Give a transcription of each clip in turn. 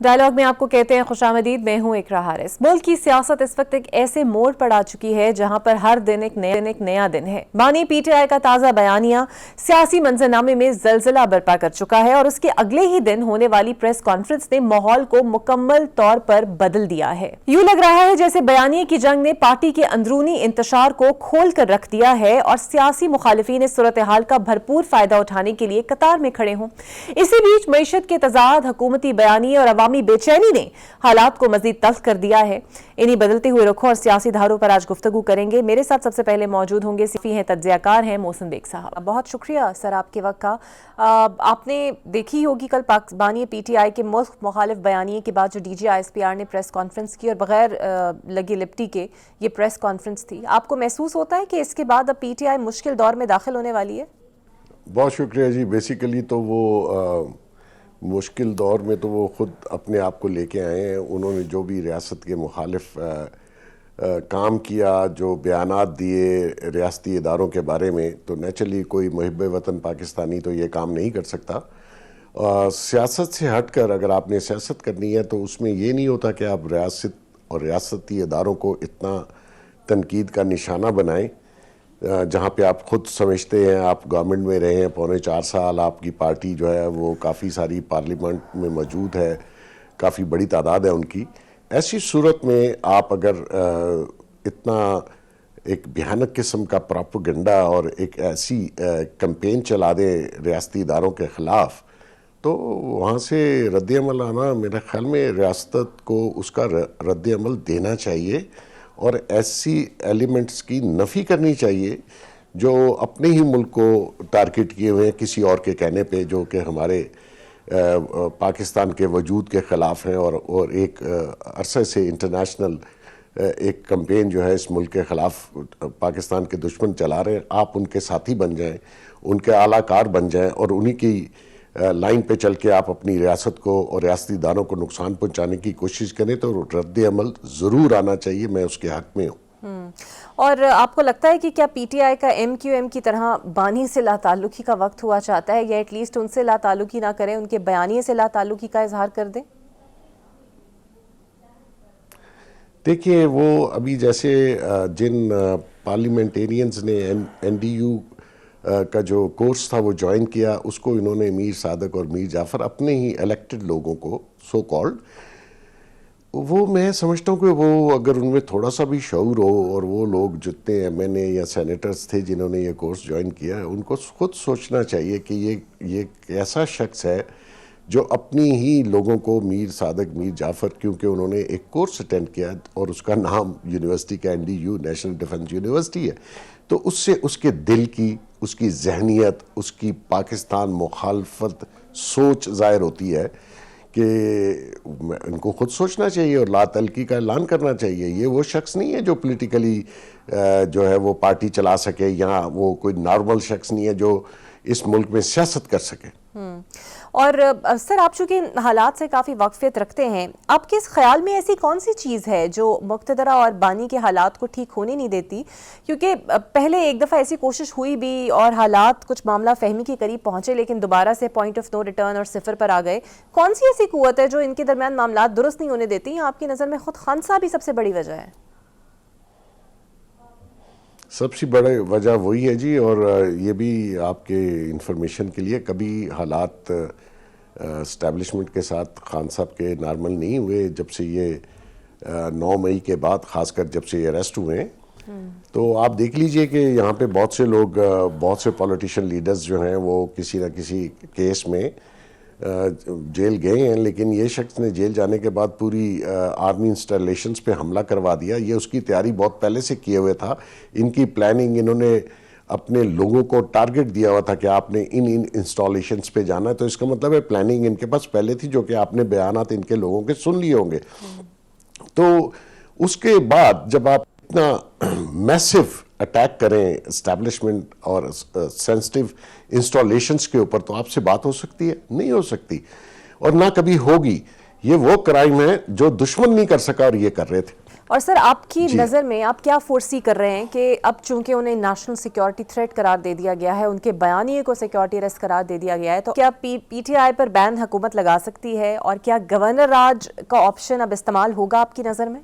Dialogue میں آپ کو کہتے ہیں خوش آمدید، میں ہوں اقرا حارث۔ ملک کی سیاست اس وقت ایک ایسے موڑ پر آ چکی ہے جہاں پر ہر دن ایک نیا دن ہے۔ بانی پی ٹی آئی کا تازہ بیانیہ سیاسی منظرنامے میں زلزلہ برپا کر چکا ہے اور اس کے اگلے ہی دن ہونے والی پریس کانفرنس نے ماحول کو مکمل طور پر بدل دیا ہے۔ یوں لگ رہا ہے جیسے بیانیے کی جنگ نے پارٹی کے اندرونی انتشار کو کھول کر رکھ دیا ہے اور سیاسی مخالفین اس صورتحال کا بھرپور فائدہ اٹھانے کے لیے قطار میں کھڑے ہوں۔ اسی بیچ معیشت کے تضاد، حکومتی بیانیے اور عوامی بے چینی نے حالات کو مزید تلخ کر دیا ہے۔ انہی بدلتے ہوئے رخوں اور سیاسی دھاروں پر آج گفتگو کریں گے۔ میرے ساتھ سب سے پہلے موجود ہوں گے صحافی ہیں، تجزیہ کار ہیں محسن بیگ صاحب۔ بہت شکریہ سر آپ کے وقت کا۔ آپ نے دیکھی ہوگی کل بانی پی ٹی آئی کے ملک مخالف بیانیے کے بعد جو D G I S P R نے پریس کانفرنس کی اور بغیر لگی لپٹی کے یہ پریس کانفرنس تھی، آپ کو محسوس ہوتا ہے کہ اس کے بعد اب پی ٹی آئی مشکل دور میں داخل ہونے والی ہے؟ بہت شکریہ جی۔ بیسیکلی تو وہ مشکل دور میں تو وہ خود اپنے آپ کو لے کے آئے ہیں۔ انہوں نے جو بھی ریاست کے مخالف کام کیا، جو بیانات دیے ریاستی اداروں کے بارے میں، تو نیچرلی کوئی محب وطن پاکستانی تو یہ کام نہیں کر سکتا۔ سیاست سے ہٹ کر اگر آپ نے سیاست کرنی ہے تو اس میں یہ نہیں ہوتا کہ آپ ریاست اور ریاستی اداروں کو اتنا تنقید کا نشانہ بنائیں، جہاں پہ آپ خود سمجھتے ہیں آپ گورنمنٹ میں رہے ہیں 4.25 سال، آپ کی پارٹی جو ہے وہ کافی ساری پارلیمنٹ میں موجود ہے، کافی بڑی تعداد ہے ان کی۔ ایسی صورت میں آپ اگر اتنا ایک بھیانک قسم کا پراپوگنڈا اور ایک ایسی کمپین چلا دیں ریاستی اداروں کے خلاف، تو وہاں سے رد عمل آنا میرے خیال میں ریاست کو اس کا رد عمل دینا چاہیے اور ایسی ایلیمنٹس کی نفی کرنی چاہیے جو اپنے ہی ملک کو ٹارگٹ کیے ہوئے ہیں کسی اور کے کہنے پہ، جو کہ ہمارے پاکستان کے وجود کے خلاف ہیں اور ایک عرصے سے انٹرنیشنل ایک کمپین جو ہے اس ملک کے خلاف پاکستان کے دشمن چلا رہے ہیں۔ آپ ان کے ساتھی بن جائیں، ان کے اعلیٰ کار بن جائیں اور انہی کی لائن پہ چل کے آپ اپنی ریاست کو اور ریاستی اداروں کو نقصان پہنچانے کی کوشش کریں تو رد عمل ضرور آنا چاہیے۔ میں اس کے حق میں ہوں۔ اور آپ کو لگتا ہے کہ کیا پی ٹی آئی کا ایم کیو ایم کی طرح بانی سے لا تعلقی کا وقت ہوا چاہتا ہے، یا ایٹ لیسٹ ان سے لا تعلقی نہ کریں، ان کے بیانیے سے لا تعلقی کا اظہار کر دیں؟ دیکھیے، وہ ابھی جیسے جن پارلیمنٹیرینز نے این ڈی یو کا جو کورس تھا وہ جوائن کیا، اس کو انہوں نے میر صادق اور میر جعفر اپنے ہی الیکٹڈ لوگوں کو سو کالڈ، وہ میں سمجھتا ہوں کہ وہ اگر ان میں تھوڑا سا بھی شعور ہو، اور وہ لوگ جتنے ایم این اے یا سینیٹرز تھے جنہوں نے یہ کورس جوائن کیا، ان کو خود سوچنا چاہیے کہ یہ ایسا شخص ہے جو اپنی ہی لوگوں کو میر صادق میر جعفر، کیونکہ انہوں نے ایک کورس اٹینڈ کیا اور اس کا نام یونیورسٹی کا N D U national defence university ہے، تو اس سے اس کے دل کی، اس کی ذہنیت، اس کی پاکستان مخالفت سوچ ظاہر ہوتی ہے کہ ان کو خود سوچنا چاہیے اور لا تعلقی کا اعلان کرنا چاہیے۔ یہ وہ شخص نہیں ہے جو پولیٹیکلی جو ہے وہ پارٹی چلا سکے، یا وہ کوئی نارمل شخص نہیں ہے جو اس ملک میں سیاست کر سکے۔ اور سر، آپ چونکہ حالات سے کافی واقفیت رکھتے ہیں، آپ کے اس خیال میں ایسی کون سی چیز ہے جو مقتدرہ اور بانی کے حالات کو ٹھیک ہونے نہیں دیتی؟ کیونکہ پہلے ایک دفعہ ایسی کوشش ہوئی بھی اور حالات کچھ معاملہ فہمی کے قریب پہنچے، لیکن دوبارہ سے پوائنٹ آف نو ریٹرن اور صفر پر آ گئے۔ کون سی ایسی قوت ہے جو ان کے درمیان معاملات درست نہیں ہونے دیتی؟ آپ کی نظر میں خود خانسا بھی سب سے بڑی وجہ ہے؟ سب سے بڑی وجہ وہی ہے جی، اور یہ بھی آپ کے انفارمیشن کے لیے، کبھی حالات اسٹیبلشمنٹ کے ساتھ خان صاحب کے نارمل نہیں ہوئے جب سے یہ 9 مئی کے بعد، خاص کر جب سے یہ اریسٹ ہوئے ہیں۔ تو آپ دیکھ لیجئے کہ یہاں پہ بہت سے لوگ، بہت سے پولیٹیشین لیڈرز جو ہیں وہ کسی نہ کسی کیس میں جیل گئے ہیں، لیکن یہ شخص نے جیل جانے کے بعد پوری آرمی انسٹالیشنز پہ حملہ کروا دیا۔ یہ اس کی تیاری بہت پہلے سے کیے ہوئے تھا، ان کی پلاننگ، انہوں نے اپنے لوگوں کو ٹارگٹ دیا ہوا تھا کہ آپ نے ان انسٹالیشنز پہ جانا ہے، تو اس کا مطلب ہے پلاننگ ان کے پاس پہلے تھی، جو کہ آپ نے بیانات ان کے لوگوں کے سن لیے ہوں گے۔ تو اس کے بعد جب آپ اتنا میسو اٹیک کریں اسٹیبلشمنٹ اور سینسٹیو انسٹالیشنز کے اوپر، تو آپ سے بات ہو سکتی ہے؟ نہیں ہو سکتی، اور نہ کبھی ہوگی۔ یہ وہ کرائم ہے جو دشمن نہیں کر سکا اور یہ کر رہے تھے. اور سر آپ کی نظر میں آپ کیا فورسی کر رہے ہیں کہ اب چونکہ انہیں نیشنل سیکیورٹی تھریٹ قرار دے دیا گیا ہے, ان کے بیانیے کو سیکیورٹی ریسک قرار دے دیا گیا ہے, تو کیا پی ٹی آئی پر بین حکومت لگا سکتی ہے, اور کیا گورنر راج کا آپشن اب استعمال ہوگا آپ کی نظر میں؟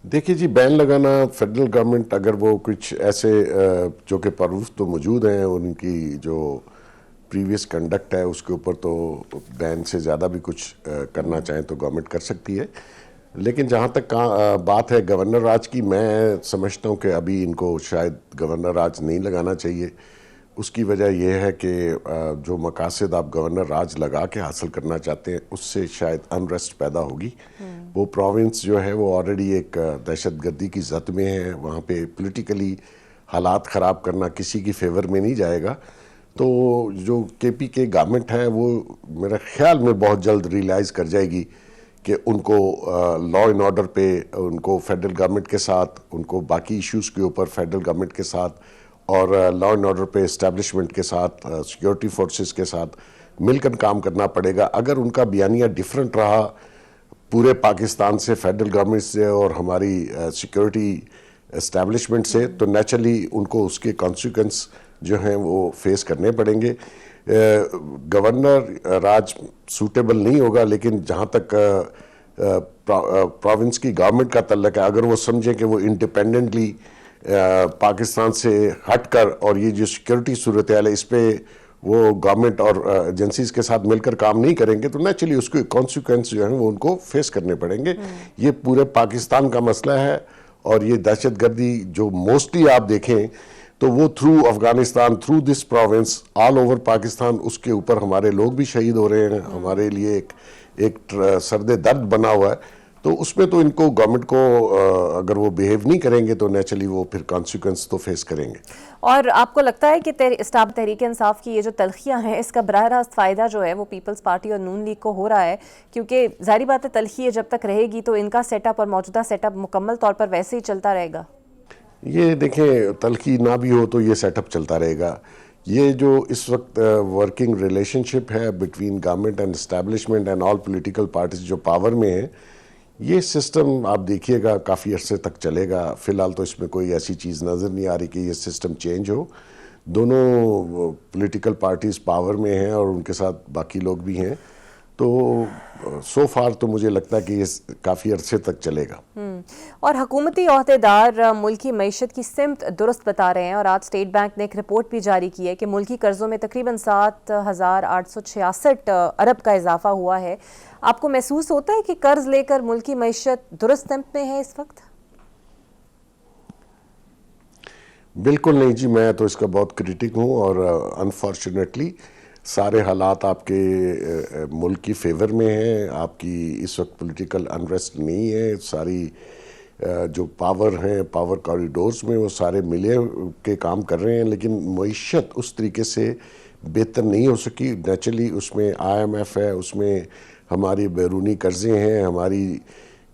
دیکھیے جی, بین لگانا فیڈرل گورنمنٹ اگر وہ کچھ ایسے جو کہ پروف تو موجود ہیں, ان کی جو پریویس کنڈکٹ ہے اس کے اوپر تو بین سے زیادہ بھی کچھ کرنا چاہیں تو گورنمنٹ کر سکتی ہے. لیکن جہاں تک بات ہے گورنر راج کی, میں سمجھتا ہوں کہ ابھی ان کو شاید گورنر راج نہیں لگانا چاہیے. اس کی وجہ یہ ہے کہ جو مقاصد آپ گورنر راج لگا کے حاصل کرنا چاہتے ہیں اس سے شاید انریسٹ پیدا ہوگی. وہ پروونس جو ہے وہ آلریڈی ایک دہشت گردی کی زد میں ہے, وہاں پہ پولیٹیکلی حالات خراب کرنا کسی کی فیور میں نہیں جائے گا. تو جو کے پی کے گورنمنٹ ہے وہ میرے خیال میں بہت جلد ریلائز کر جائے گی کہ ان کو لا اینڈ آرڈر پہ, ان کو فیڈرل گورنمنٹ کے ساتھ, ان کو باقی ایشوز کے اوپر فیڈرل گورنمنٹ کے ساتھ اور لا اینڈ آرڈر پہ اسٹیبلشمنٹ کے ساتھ, سیکیورٹی فورسز کے ساتھ مل کر کام کرنا پڑے گا. اگر ان کا بیانیہ ڈیفرنٹ رہا پورے پاکستان سے, فیڈرل گورنمنٹ سے اور ہماری سیکیورٹی اسٹیبلشمنٹ سے, تو نیچرلی ان کو اس کے کانسیکوینس جو ہیں وہ فیس کرنے پڑیں گے. گورنر راج سوٹیبل نہیں ہوگا, لیکن جہاں تک پروونس کی گورنمنٹ کا تعلق ہے, اگر وہ سمجھیں کہ وہ انڈیپینڈنٹلی پاکستان سے ہٹ کر اور یہ جو سیکیورٹی صورتحال ہے اس پہ وہ گورنمنٹ اور ایجنسیز کے ساتھ مل کر کام نہیں کریں گے, تو نیچرلی اس کے کانسیکوینس جو ہیں وہ ان کو فیس کرنے پڑیں گے. یہ پورے پاکستان کا مسئلہ ہے, اور یہ دہشت گردی جو موسٹلی آپ دیکھیں تو وہ through Afghanistan, through this province, all over Pakistan, اس کے اوپر ہمارے لوگ بھی شہید ہو رہے ہیں. ہمارے لیے ایک سرد درد بنا ہوا ہے. تو اس میں تو ان کو گورنمنٹ کو اگر وہ بیہیو نہیں کریں گے تو نیچرلی وہ پھر کانسیکوینس تو فیس کریں گے. اور آپ کو لگتا ہے کہ اسٹاف تحریک انصاف کی یہ جو تلخیاں ہیں اس کا براہ راست فائدہ جو ہے وہ پیپلز پارٹی اور نون لیگ کو ہو رہا ہے؟ کیونکہ ظاہری بات ہے تلخی جب تک رہے گی تو ان کا سیٹ اپ اور موجودہ سیٹ اپ مکمل طور پر ویسے ہی چلتا رہے گا. یہ دیکھیں, تلخی نہ بھی ہو تو یہ سیٹ اپ چلتا رہے گا. یہ جو اس وقت ورکنگ ریلیشن شپ ہے between government and establishment and all political parties جو پاور میں ہیں, یہ سسٹم آپ دیکھیے گا کافی عرصے تک چلے گا. فی الحال تو اس میں کوئی ایسی چیز نظر نہیں آ رہی کہ یہ سسٹم چینج ہو. دونوں پولیٹیکل پارٹیز پاور میں ہیں اور ان کے ساتھ باقی لوگ بھی ہیں, تو سو فار تو مجھے لگتا ہے کہ یہ کافی عرصے تک چلے گا. اور حکومتی عہدیدار ملکی معیشت کی سمت درست بتا رہے ہیں, اور آج اسٹیٹ بینک نے ایک رپورٹ بھی جاری کی ہے کہ ملکی قرضوں میں تقریباً 7,866 ارب کا اضافہ ہوا ہے. آپ کو محسوس ہوتا ہے کہ قرض لے کر ملکی معیشت درست سمت میں ہے اس وقت؟ بالکل نہیں جی, میں تو اس کا بہت کریٹک ہوں, اور انفارچونیٹلی سارے حالات آپ کے ملک کی فیور میں ہیں. آپ کی اس وقت پولیٹیکل انریسٹ نہیں ہے. ساری جو پاور ہیں, پاور کوریڈورز میں, وہ سارے ملے کے کام کر رہے ہیں, لیکن معیشت اس طریقے سے بہتر نہیں ہو سکی. نیچرلی اس میں آئی ایم ایف ہے, اس میں ہماری بیرونی قرضے ہیں, ہماری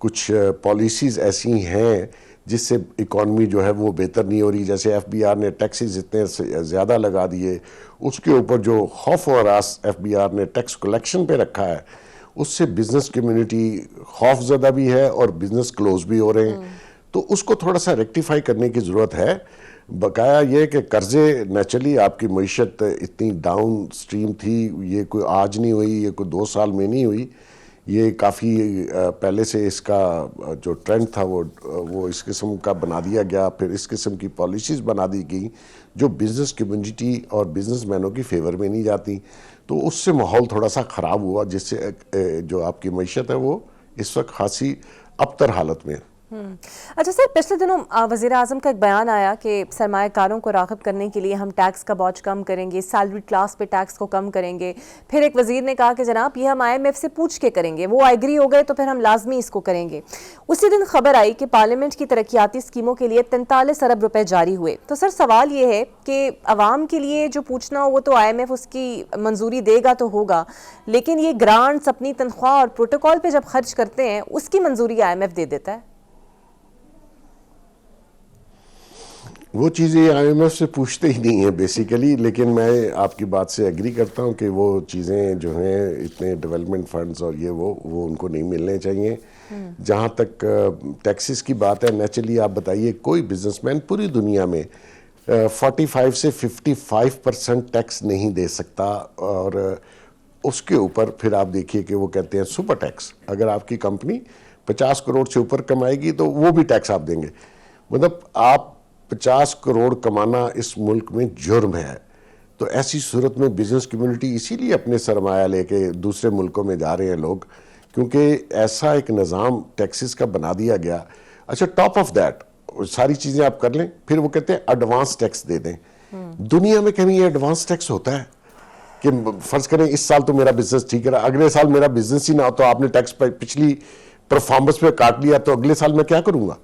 کچھ پالیسیز ایسی ہیں جس سے اکانومی جو ہے وہ بہتر نہیں ہو رہی. جیسے ایف بی آر نے ٹیکسز اتنے زیادہ لگا دیے, اس کے اوپر جو خوف و ہراس ایف بی آر نے ٹیکس کلیکشن پہ رکھا ہے, اس سے بزنس کمیونٹی خوف زدہ بھی ہے اور بزنس کلوز بھی ہو رہے ہیں. تو اس کو تھوڑا سا ریکٹیفائی کرنے کی ضرورت ہے. بقایا یہ کہ قرضے نیچرلی آپ کی معیشت اتنی ڈاؤن سٹریم تھی, یہ کوئی آج نہیں ہوئی, یہ کوئی 2 سال میں نہیں ہوئی, یہ کافی پہلے سے اس کا جو ٹرینڈ تھا وہ اس قسم کا بنا دیا گیا. پھر اس قسم کی پالیسیز بنا دی گئی جو بزنس کمیونٹی اور بزنس مینوں کی فیور میں نہیں جاتی. تو اس سے ماحول تھوڑا سا خراب ہوا, جس سے جو آپ کی معیشت ہے وہ اس وقت خاصی ابتر حالت میں ہے. اچھا سر, پچھلے دنوں وزیر اعظم کا ایک بیان آیا کہ سرمایہ کاروں کو راغب کرنے کے لیے ہم ٹیکس کا بوجھ کم کریں گے, سیلری کلاس پہ ٹیکس کو کم کریں گے. پھر ایک وزیر نے کہا کہ جناب یہ ہم آئی ایم ایف سے پوچھ کے کریں گے, وہ ایگری ہو گئے تو پھر ہم لازمی اس کو کریں گے. اسی دن خبر آئی کہ پارلیمنٹ کی ترقیاتی اسکیموں کے لیے 43 ارب روپے جاری ہوئے. تو سر سوال یہ ہے کہ عوام کے لیے جو پوچھنا ہو وہ تو آئی ایم ایف اس کی منظوری دے گا تو ہوگا, لیکن یہ گرانٹس اپنی تنخواہ اور پروٹوکول پہ جب خرچ کرتے ہیں اس کی منظوری آئی ایم ایف دے دیتا ہے. وہ چیزیں IMF سے پوچھتے ہی نہیں ہیں بیسیکلی، لیکن میں آپ کی بات سے ایگری کرتا ہوں کہ وہ چیزیں جو ہیں اتنے ڈیولپمنٹ فنڈز اور یہ وہ ان کو نہیں ملنے چاہیے. جہاں تک ٹیکسز کی بات ہے، نیچرلی آپ بتائیے کوئی بزنس مین پوری دنیا میں 45 سے 55% ٹیکس نہیں دے سکتا، اور اس کے اوپر پھر آپ دیکھیے کہ وہ کہتے ہیں سپر ٹیکس. اگر آپ کی کمپنی 50 کروڑ سے اوپر کمائے گی تو وہ بھی ٹیکس آپ دیں گے. مطلب آپ 50 کروڑ کمانا اس ملک میں جرم ہے. تو ایسی صورت میں بزنس کمیونٹی اسی لیے اپنے سرمایہ لے کے دوسرے ملکوں میں جا رہے ہیں لوگ، کیونکہ ایسا ایک نظام ٹیکسز کا بنا دیا گیا. اچھا، ٹاپ آف دیٹ ساری چیزیں آپ کر لیں، پھر وہ کہتے ہیں ایڈوانس ٹیکس دے دیں. دنیا میں کہیں یہ ایڈوانس ٹیکس ہوتا ہے کہ فرض کریں اس سال تو میرا بزنس ٹھیک رہا، اگلے سال میرا بزنس ہی نہ ہو تو آپ نے ٹیکس پچھلی پرفارمنس پہ کاٹ لیا، تو اگلے سال میں کیا کروں گا؟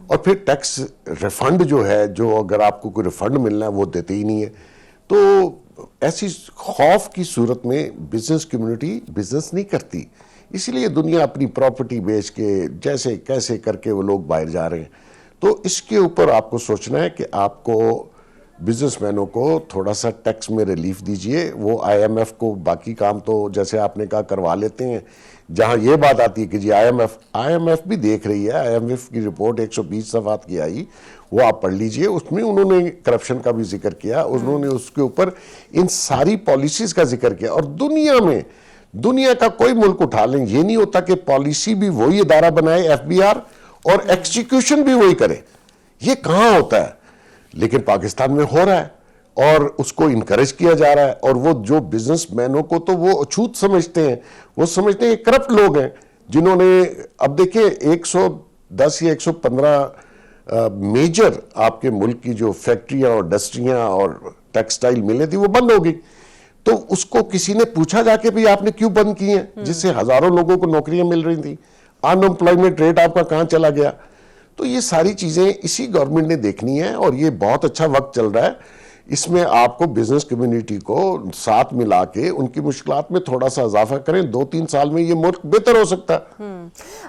اور پھر ٹیکس ریفنڈ جو ہے، جو اگر آپ کو کوئی ریفنڈ ملنا ہے وہ دیتے ہی نہیں ہے. تو ایسی خوف کی صورت میں بزنس کمیونٹی بزنس نہیں کرتی، اسی لیے دنیا اپنی پراپرٹی بیچ کے جیسے کیسے کر کے وہ لوگ باہر جا رہے ہیں. تو اس کے اوپر آپ کو سوچنا ہے کہ آپ کو بزنس مینوں کو تھوڑا سا ٹیکس میں ریلیف دیجئے. وہ IMF کو باقی کام تو جیسے آپ نے کہا کروا لیتے ہیں. جہاں یہ بات آتی ہے کہ جی IMF بھی دیکھ رہی ہے، IMF کی رپورٹ 120 صفحات کی آئی، وہ آپ پڑھ لیجئے. اس میں انہوں نے کرپشن کا بھی ذکر کیا، انہوں نے اس کے اوپر ان ساری پالیسیز کا ذکر کیا. اور دنیا کا کوئی ملک اٹھا لیں، یہ نہیں ہوتا کہ پالیسی بھی وہی ادارہ بنائے FBR اور ایکسیکیوشن بھی وہی کرے. یہ کہاں ہوتا ہے؟ لیکن پاکستان میں ہو رہا ہے اور اس کو انکریج کیا جا رہا ہے. اور وہ جو بزنس مینوں کو تو وہ اچھوت سمجھتے ہیں، وہ سمجھتے ہیں یہ کرپٹ لوگ ہیں جنہوں نے، اب دیکھیں 110 یا 115 میجر آپ کے ملک کی جو فیکٹریاں اور انڈسٹریاں اور ٹیکسٹائل ملیں تھی وہ بند ہو گئی. تو اس کو کسی نے پوچھا جا کے بھی آپ نے کیوں بند کی ہیں، جس سے ہزاروں لوگوں کو نوکریاں مل رہی تھیں؟ ان امپلائمنٹ ریٹ آپ کا کہاں چلا گیا؟ تو یہ ساری چیزیں اسی گورنمنٹ نے دیکھنی ہے، اور یہ بہت اچھا وقت چل رہا ہے. اس میں آپ کو بزنس کمیونٹی کو ساتھ ملا کے ان کی مشکلات میں تھوڑا سا اضافہ کریں. 2-3 سال میں یہ ملک بہتر ہو سکتا ہے.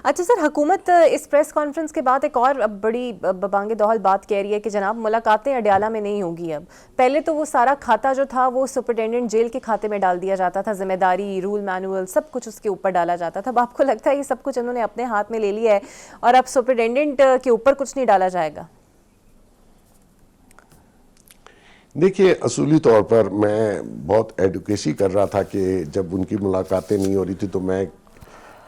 اچھا سر، حکومت اس پریس کانفرنس کے بعد ایک اور بڑی ببانگ دہل بات کہہ رہی ہے کہ جناب ملاقاتیں اڈیالہ میں نہیں ہوگی. اب پہلے تو وہ سارا کھاتا جو تھا وہ سپرنٹینڈنٹ جیل کے کھاتے میں ڈال دیا جاتا تھا، ذمہ داری، رول مینول سب کچھ اس کے اوپر ڈالا جاتا تھا. اب آپ کو لگتا ہے یہ سب کچھ انہوں نے اپنے ہاتھ میں لے لیا ہے اور اب سپرنٹینڈنٹ کے اوپر کچھ نہیں ڈالا جائے گا؟ دیکھیے، اصولی طور پر میں بہت ایڈوکیسی کر رہا تھا کہ جب ان کی ملاقاتیں نہیں ہو رہی تھی تو میں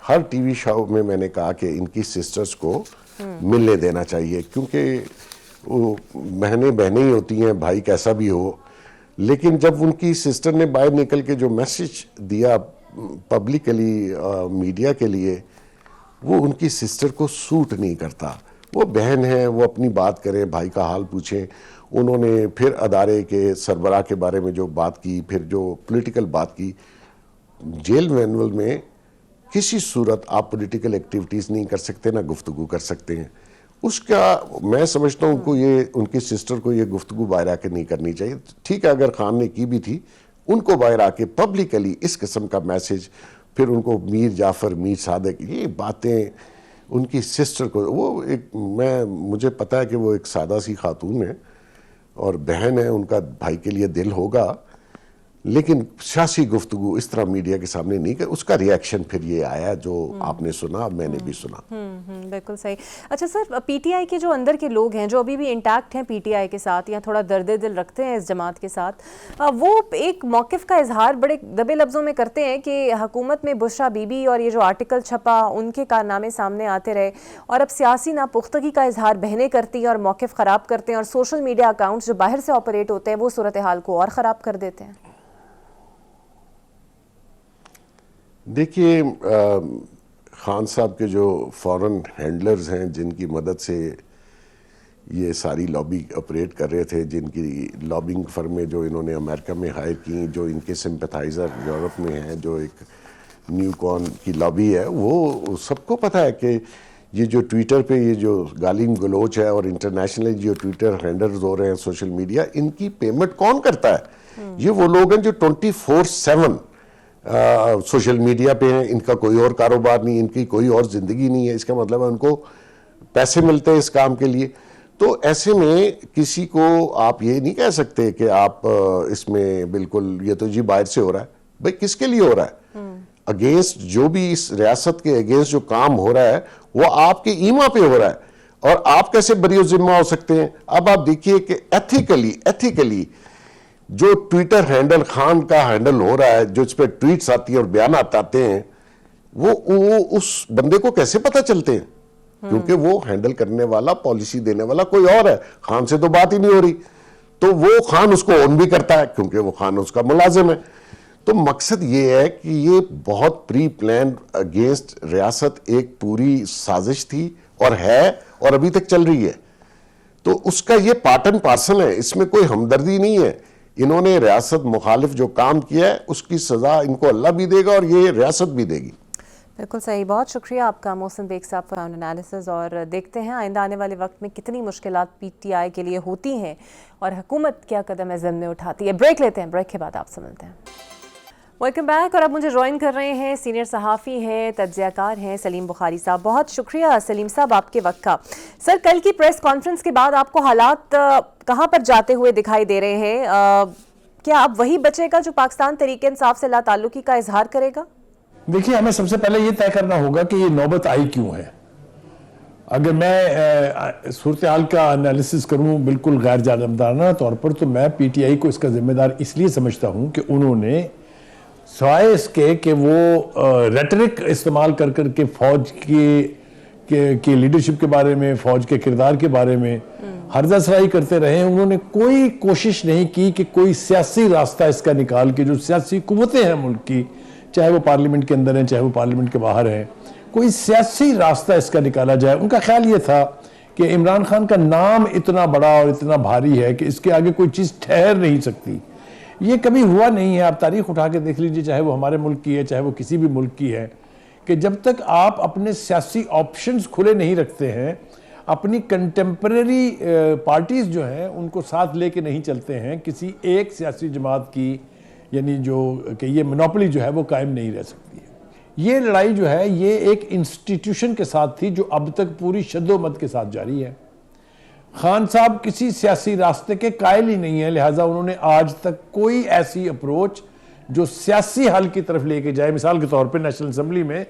ہر ٹی وی شو میں نے کہا کہ ان کی سسٹرز کو ملنے دینا چاہیے، کیونکہ وہ بہنیں ہی ہوتی ہیں، بھائی کیسا بھی ہو. لیکن جب ان کی سسٹر نے باہر نکل کے جو میسج دیا پبلکلی میڈیا کے لیے، وہ ان کی سسٹر کو سوٹ نہیں کرتا. وہ بہن ہے، وہ اپنی بات کریں، بھائی کا حال پوچھیں. انہوں نے پھر ادارے کے سربراہ کے بارے میں جو بات کی، پھر جو پولیٹیکل بات کی. جیل مینول میں کسی صورت آپ پولیٹیکل ایکٹیویٹیز نہیں کر سکتے، نہ گفتگو کر سکتے ہیں. اس کا میں سمجھتا ہوں ان کی سسٹر کو یہ گفتگو باہر آ کے نہیں کرنی چاہیے. ٹھیک ہے، اگر خان نے کی بھی تھی، ان کو باہر آ کے پبلکلی اس قسم کا میسج، پھر ان کو میر جعفر، میر صادق، یہ باتیں ان کی سسٹر کو، وہ مجھے پتا ہے کہ وہ ایک سادہ سی خاتون ہے اور بہن ہے، ان کا بھائی کے لیے دل ہوگا، لیکن سیاسی گفتگو اس طرح میڈیا کے سامنے نہیں کہ اس کا ریاکشن پھر یہ آیا جو آپ نے سنا، میں نے بھی سنا. بالکل صحیح. اچھا سر، پی ٹی آئی کے جو اندر کے لوگ ہیں جو ابھی بھی انٹیکٹ ہیں پی ٹی آئی کے ساتھ یا تھوڑا درد دل رکھتے ہیں اس جماعت کے ساتھ، وہ ایک موقف کا اظہار بڑے دبے لفظوں میں کرتے ہیں کہ حکومت میں بشرا بی بی اور یہ جو آرٹیکل چھپا ان کے کارنامے سامنے آتے رہے، اور اب سیاسی ناپختگی کا اظہار بہنیں کرتی ہیں اور موقف خراب کرتے ہیں، اور سوشل میڈیا اکاؤنٹس جو باہر سے آپریٹ ہوتے ہیں وہ صورتحال کو اور خراب کر دیتے ہیں. دیکھیے، خان صاحب کے جو فورن ہینڈلرز ہیں جن کی مدد سے یہ ساری لابی آپریٹ کر رہے تھے، جن کی لابنگ فرمیں جو انہوں نے امریکہ میں ہائر کی، جو ان کے سمپتھائزر یورپ میں ہیں، جو ایک نیو کون کی لابی ہے، وہ سب کو پتہ ہے کہ یہ جو ٹویٹر پہ یہ جو گالیم گلوچ ہے اور انٹرنیشنل جو ٹویٹر ہینڈلرز ہو رہے ہیں سوشل میڈیا، ان کی پیمنٹ کون کرتا ہے؟ یہ وہ لوگ ہیں جو 24/7 سوشل میڈیا پہ ہیں. ان کا کوئی اور کاروبار نہیں، ان کی کوئی اور زندگی نہیں ہے. اس کا مطلب ہے ان کو پیسے ملتے ہیں اس کام کے لیے. تو ایسے میں کسی کو آپ یہ نہیں کہہ سکتے کہ آپ اس میں بالکل یہ تو جی باہر سے ہو رہا ہے. بھئی کس کے لیے ہو رہا ہے؟ اگینسٹ جو بھی اس ریاست کے اگینسٹ جو کام ہو رہا ہے وہ آپ کے ایما پہ ہو رہا ہے, اور آپ کیسے بری و ذمہ ہو سکتے ہیں؟ اب آپ دیکھیے کہ ایتھیکلی جو ٹویٹر ہینڈل خان کا ہینڈل ہو رہا ہے, جو اس پہ ٹویٹس آتی ہیں اور بیانات آتے ہیں, وہ اس بندے کو کیسے پتہ چلتے ہیں؟ کیونکہ وہ ہینڈل کرنے والا, پالیسی دینے والا کوئی اور ہے. خان سے تو بات ہی نہیں ہو رہی, تو وہ خان اس کو اون بھی کرتا ہے کیونکہ وہ خان اس کا ملازم ہے. تو مقصد یہ ہے کہ یہ بہت پری پلانڈ اگینسٹ ریاست ایک پوری سازش تھی اور ہے, اور ابھی تک چل رہی ہے. تو اس کا یہ پارٹ اینڈ پارسل ہے, اس میں کوئی ہمدردی نہیں ہے. انہوں نے ریاست مخالف جو کام کیا ہے اس کی سزا ان کو اللہ بھی دے گا اور یہ ریاست بھی دے گی. بالکل صحیح. بہت شکریہ آپ کا محسن بیگ صاحب فار انالیسز, اور دیکھتے ہیں آئندہ آنے والے وقت میں کتنی مشکلات پی ٹی آئی کے لیے ہوتی ہیں اور حکومت کیا قدم عزم میں اٹھاتی ہے. بریک لیتے ہیں, بریک کے بعد آپ سے ملتے ہیں. Welcome back. اور اب مجھے جوائن کر رہے ہیں سینئر صحافی ہیں, تجزیہ کار ہیں سلیم بخاری صاحب. بہت شکریہ سلیم صاحب آپ کے وقت کا. سر, کل کی پریس کانفرنس کے بعد آپ کو حالات کہاں پر جاتے ہوئے دکھائی دے رہے ہیں؟ کیا اب وہی بچے گا جو پاکستان تحریک انصاف سے لا تعلقی کا اظہار کرے گا؟ دیکھیے, ہمیں سب سے پہلے یہ طے کرنا ہوگا کہ یہ نوبت آئی کیوں ہے. اگر میں صورتحال کا انالیسس کروں بالکل غیر جانبدارانہ طور پر, تو میں پی ٹی آئی کو اس کا ذمہ دار اس لیے سمجھتا ہوں کہ انہوں نے سوائے اس کے کہ وہ ریٹرک استعمال کر کے فوج کی لیڈرشپ کے بارے میں, فوج کے کردار کے بارے میں ہرزہ سرائی کرتے رہے ہیں, انہوں نے کوئی کوشش نہیں کی کہ کوئی سیاسی راستہ اس کا نکال کے جو سیاسی قوتیں ہیں ملک کی, چاہے وہ پارلیمنٹ کے اندر ہیں چاہے وہ پارلیمنٹ کے باہر ہیں, کوئی سیاسی راستہ اس کا نکالا جائے. ان کا خیال یہ تھا کہ عمران خان کا نام اتنا بڑا اور اتنا بھاری ہے کہ اس کے آگے کوئی چیز ٹھہر نہیں سکتی. یہ کبھی ہوا نہیں ہے. آپ تاریخ اٹھا کے دیکھ لیجئے, چاہے وہ ہمارے ملک کی ہے چاہے وہ کسی بھی ملک کی ہے, کہ جب تک آپ اپنے سیاسی آپشنز کھلے نہیں رکھتے ہیں, اپنی کنٹمپریری پارٹیز جو ہیں ان کو ساتھ لے کے نہیں چلتے ہیں, کسی ایک سیاسی جماعت کی یعنی جو کہ یہ منوپلی جو ہے وہ قائم نہیں رہ سکتی ہے. یہ لڑائی جو ہے یہ ایک انسٹیٹیوشن کے ساتھ تھی جو اب تک پوری شد و مد کے ساتھ جاری ہے. خان صاحب کسی سیاسی راستے کے قائل ہی نہیں ہیں, لہٰذا انہوں نے آج تک کوئی ایسی اپروچ جو سیاسی حل کی طرف لے کے جائے. مثال کے طور پہ نیشنل اسمبلی میں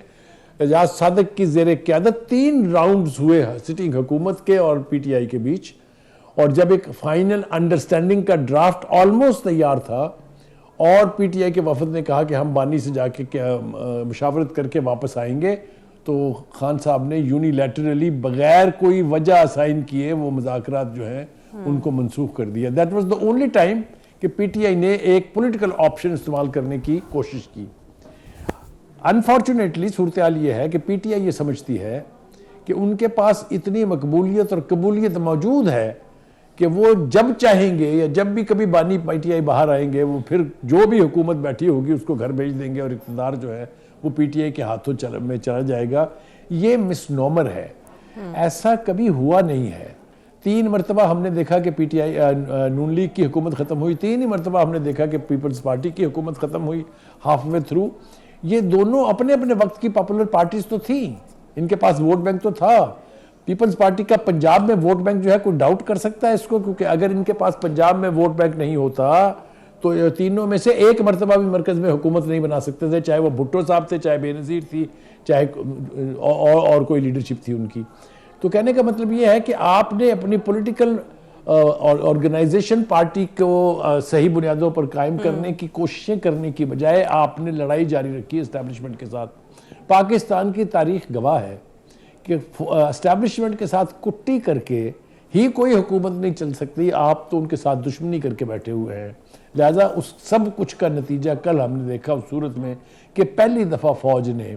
اعجاز صادق کی زیر قیادت 3 راؤنڈز ہوئے سٹنگ حکومت کے اور پی ٹی آئی کے بیچ, اور جب ایک فائنل انڈرسٹینڈنگ کا ڈرافٹ آلموسٹ تیار تھا اور پی ٹی آئی کے وفد نے کہا کہ ہم بانی سے جا کے مشاورت کر کے واپس آئیں گے, تو خان صاحب نے یونیلیٹرلی بغیر کوئی وجہ اسائن کیے وہ مذاکرات جو ہیں ان کو منسوخ کر دیا. That was the only time کہ پی ٹی آئی نے ایک پولیٹیکل آپشن استعمال کرنے کی کوشش کی. انفارچونیٹلی صورتحال یہ ہے کہ پی ٹی آئی یہ سمجھتی ہے کہ ان کے پاس اتنی مقبولیت اور قبولیت موجود ہے کہ وہ جب چاہیں گے یا جب بھی کبھی بانی پی ٹی آئی باہر آئیں گے, وہ پھر جو بھی حکومت بیٹھی ہوگی اس کو گھر بھیج دیں گے اور اقتدار جو ہے وہ پی ٹی آئی کے ہاتھوں میں چلا جائے گا. یہ مس نومر ہے, ایسا کبھی ہوا نہیں ہے. 3 مرتبہ ہم نے دیکھا کہ P T I known league کی حکومت ختم ہوئی, 3 ہی مرتبہ ہم نے دیکھا کہ پیپلز پارٹی کی حکومت ختم ہوئی ہاف وے تھرو. یہ دونوں اپنے اپنے وقت کی پاپولر پارٹیز تو تھیں, ان کے پاس ووٹ بینک تو تھا. پیپلز پارٹی کا پنجاب میں ووٹ بینک جو ہے کوئی ڈاؤٹ کر سکتا ہے اس کو, کیونکہ اگر ان کے پاس پنجاب میں ووٹ بینک نہیں ہوتا تو تینوں میں سے ایک مرتبہ بھی مرکز میں حکومت نہیں بنا سکتے تھے, چاہے وہ بھٹو صاحب تھے, چاہے بے نظیر تھی, چاہے اور کوئی لیڈرشپ تھی ان کی. تو کہنے کا مطلب یہ ہے کہ آپ نے اپنی پولیٹیکل آرگنائزیشن پارٹی کو صحیح بنیادوں پر قائم کرنے کی کوششیں کرنے کی بجائے آپ نے لڑائی جاری رکھی اسٹیبلشمنٹ کے ساتھ. پاکستان کی تاریخ گواہ ہے کہ اسٹیبلشمنٹ کے ساتھ کٹی کر کے ہی کوئی حکومت نہیں چل سکتی. آپ تو ان کے ساتھ دشمنی کر کے بیٹھے ہوئے ہیں. لہذا اس سب کچھ کا نتیجہ کل ہم نے دیکھا اس صورت میں کہ پہلی دفعہ فوج نے